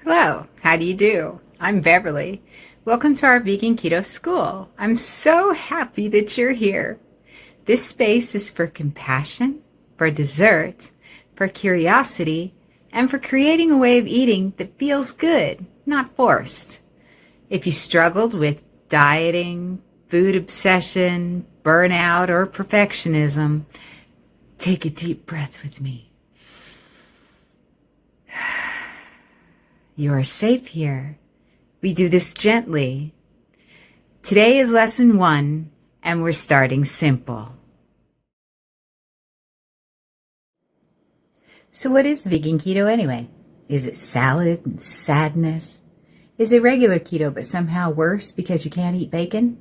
Hello, how do you do? I'm Beverly. Welcome to our Vegan Keto School. I'm so happy that you're here. This space is for compassion, for dessert, for curiosity, and for creating a way of eating that feels good, not forced. If you struggled with dieting, food obsession, burnout, or perfectionism, take a deep breath with me. You are safe here. We do this gently. Today is lesson 1, and we're starting simple. So what is vegan keto anyway? Is it salad and sadness? Is it regular keto but somehow worse because you can't eat bacon?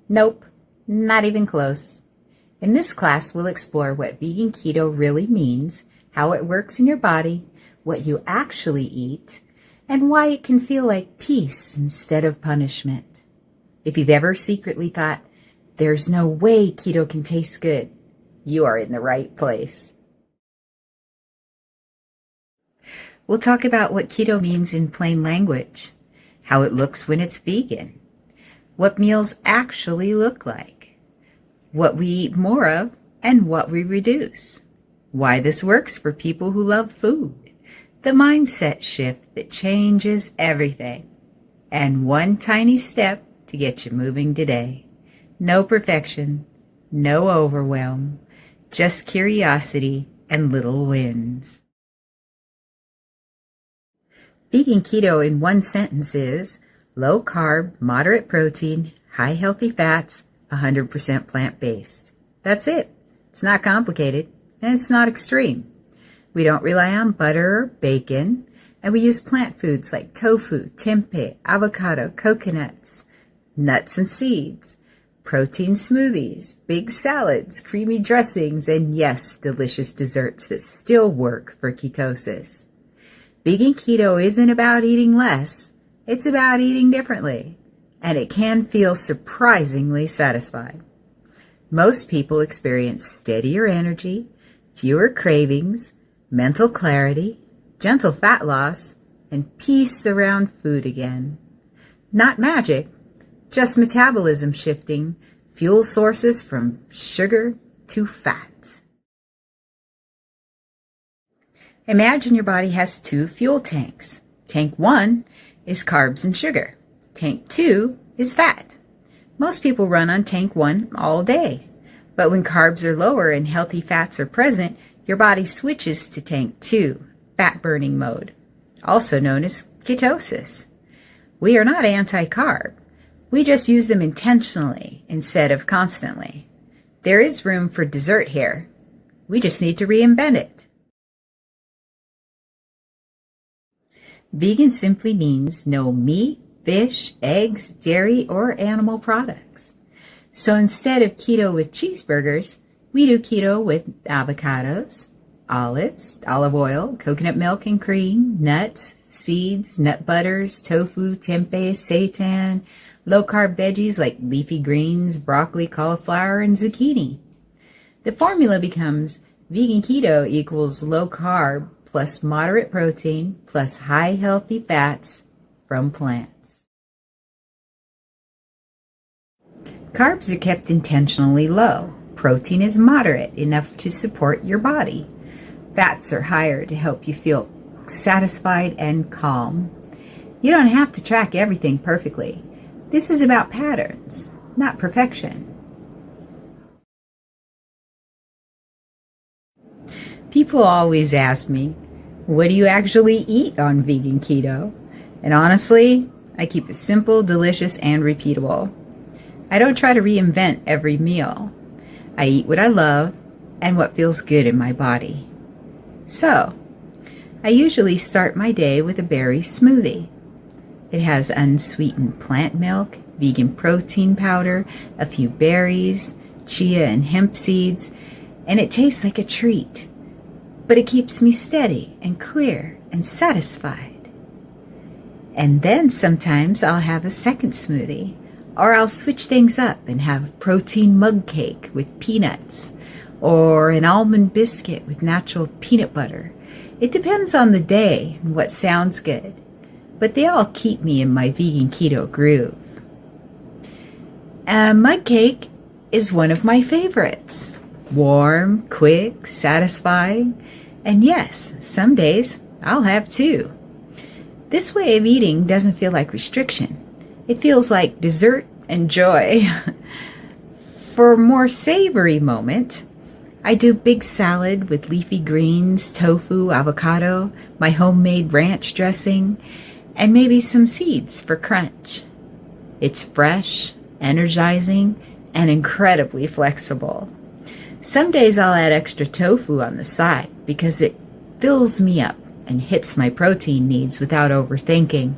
Nope, not even close. In this class, we'll explore what vegan keto really means, how it works in your body, what you actually eat, and why it can feel like peace instead of punishment. If you've ever secretly thought, there's no way keto can taste good, you are in the right place. We'll talk about what keto means in plain language, how it looks when it's vegan, what meals actually look like, what we eat more of and what we reduce, why this works for people who love food, the mindset shift that changes everything, and one tiny step to get you moving today. No perfection, no overwhelm, just curiosity and little wins. Vegan keto in one sentence is low carb, moderate protein, high healthy fats, 100% plant-based. That's it. It's not complicated and it's not extreme. We don't rely on butter or bacon, and we use plant foods like tofu, tempeh, avocado, coconuts, nuts and seeds, protein smoothies, big salads, creamy dressings, and yes, delicious desserts that still work for ketosis. Vegan keto isn't about eating less, it's about eating differently, and it can feel surprisingly satisfying. Most people experience steadier energy, fewer cravings, mental clarity, gentle fat loss, and peace around food again. Not magic, just metabolism shifting, fuel sources from sugar to fat. Imagine your body has 2 fuel tanks. Tank 1 is carbs and sugar. Tank 2 is fat. Most people run on tank 1 all day, but when carbs are lower and healthy fats are present, your body switches to tank 2, fat burning mode, also known as ketosis. We are not anti-carb. We just use them intentionally instead of constantly. There is room for dessert here. We just need to reinvent it. Vegan simply means no meat, fish, eggs, dairy, or animal products. So instead of keto with cheeseburgers, we do keto with avocados, olives, olive oil, coconut milk and cream, nuts, seeds, nut butters, tofu, tempeh, seitan, low-carb veggies like leafy greens, broccoli, cauliflower, and zucchini. The formula becomes vegan keto equals low carb plus moderate protein plus high healthy fats from plants. Carbs are kept intentionally low. Protein is moderate enough to support your body. Fats are higher to help you feel satisfied and calm. You don't have to track everything perfectly. This is about patterns, not perfection. People always ask me, what do you actually eat on vegan keto? And honestly, I keep it simple, delicious, and repeatable. I don't try to reinvent every meal. I eat what I love and what feels good in my body. So, I usually start my day with a berry smoothie. It has unsweetened plant milk, vegan protein powder, a few berries, chia and hemp seeds, and it tastes like a treat. But it keeps me steady and clear and satisfied. And then sometimes I'll have a second smoothie, or I'll switch things up and have protein mug cake with peanuts, or an almond biscuit with natural peanut butter. It depends on the day and what sounds good. but they all keep me in my vegan keto groove. Mug cake is one of my favorites. Warm, quick, satisfying, and yes, some days I'll have two. This way of eating doesn't feel like restriction. It feels like dessert and joy. For a more savory moment, I do big salad with leafy greens, tofu, avocado, my homemade ranch dressing, and maybe some seeds for crunch. It's fresh, energizing, and incredibly flexible. Some days I'll add extra tofu on the side because it fills me up and hits my protein needs without overthinking.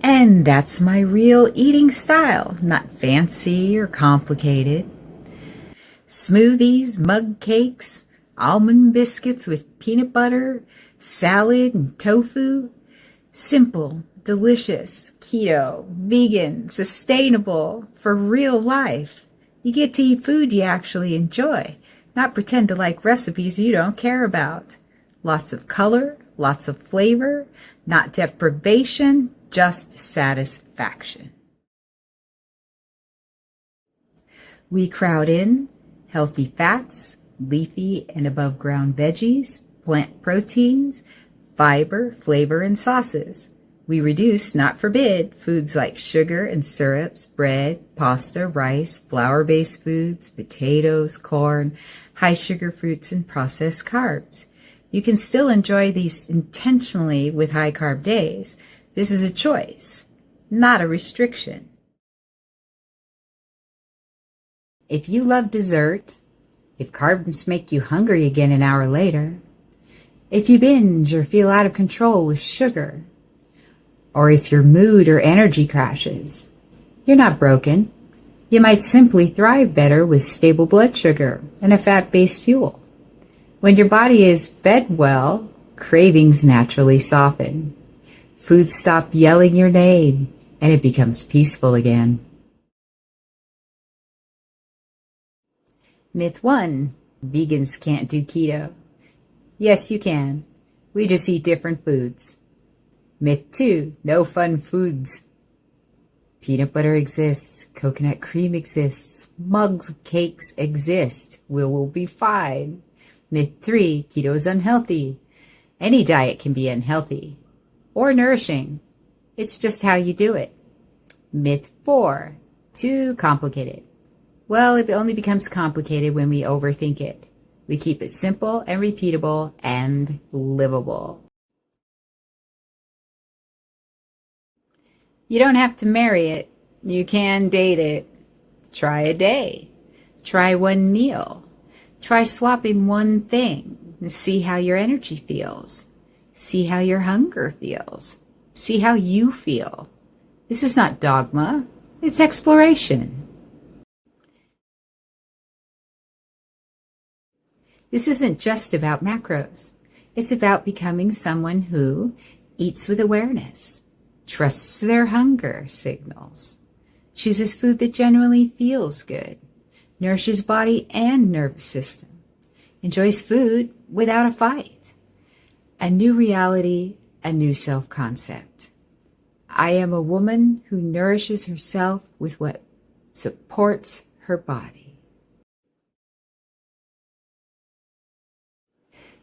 And that's my real eating style, not fancy or complicated. Smoothies, mug cakes, almond biscuits with peanut butter, salad and tofu. Simple, delicious, keto, vegan, sustainable, for real life. You get to eat food you actually enjoy, not pretend to like recipes you don't care about. Lots of color, lots of flavor, not deprivation, just satisfaction. We crowd in healthy fats, leafy and above ground veggies, plant proteins, fiber, flavor, and sauces. We reduce, not forbid, foods like sugar and syrups, bread, pasta, rice, flour-based foods, potatoes, corn, high sugar fruits, and processed carbs. You can still enjoy these intentionally with high carb days. This is a choice, not a restriction. If you love dessert, if carbs make you hungry again an hour later, if you binge or feel out of control with sugar, or if your mood or energy crashes, you're not broken. You might simply thrive better with stable blood sugar and a fat-based fuel. When your body is fed well, cravings naturally soften. Foods stop yelling your name, and it becomes peaceful again. Myth 1. Vegans can't do keto. Yes, you can. We just eat different foods. Myth 2. No fun foods. Peanut butter exists. Coconut cream exists. Mugs of cakes exist. We'll be fine. Myth 3. Keto is unhealthy. Any diet can be unhealthy or nourishing. It's just how you do it. Myth 4. Too complicated. Well, it only becomes complicated when we overthink it. We keep it simple and repeatable and livable. You don't have to marry it. You can date it. Try a day. Try one meal. Try swapping one thing and see how your energy feels. See how your hunger feels. See how you feel. This is not dogma. It's exploration. This isn't just about macros. It's about becoming someone who eats with awareness, trusts their hunger signals, chooses food that genuinely feels good, nourishes body and nervous system, enjoys food without a fight. A new reality, a new self-concept. I am a woman who nourishes herself with what supports her body.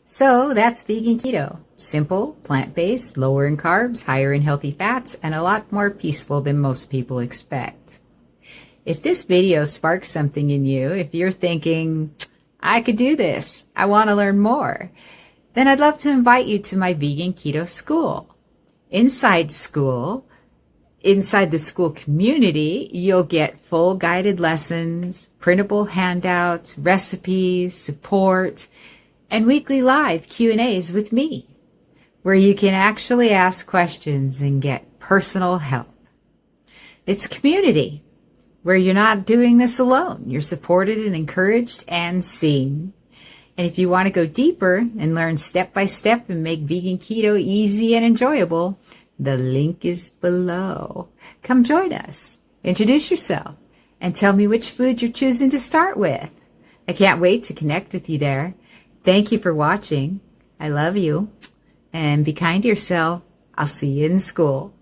So that's vegan keto. Simple, plant-based, lower in carbs, higher in healthy fats, and a lot more peaceful than most people expect. If this video sparks something in you, if you're thinking, I could do this, I want to learn more, then I'd love to invite you to my Vegan Keto School. Inside the school community, you'll get full guided lessons, printable handouts, recipes, support, and weekly live Q&As with me, where you can actually ask questions and get personal help. It's a community where you're not doing this alone. You're supported and encouraged and seen. And if you want to go deeper and learn step by step and make vegan keto easy and enjoyable, the link is below. Come join us. Introduce yourself and tell me which food you're choosing to start with. I can't wait to connect with you there. Thank you for watching. I love you. And be kind to yourself. I'll see you in school.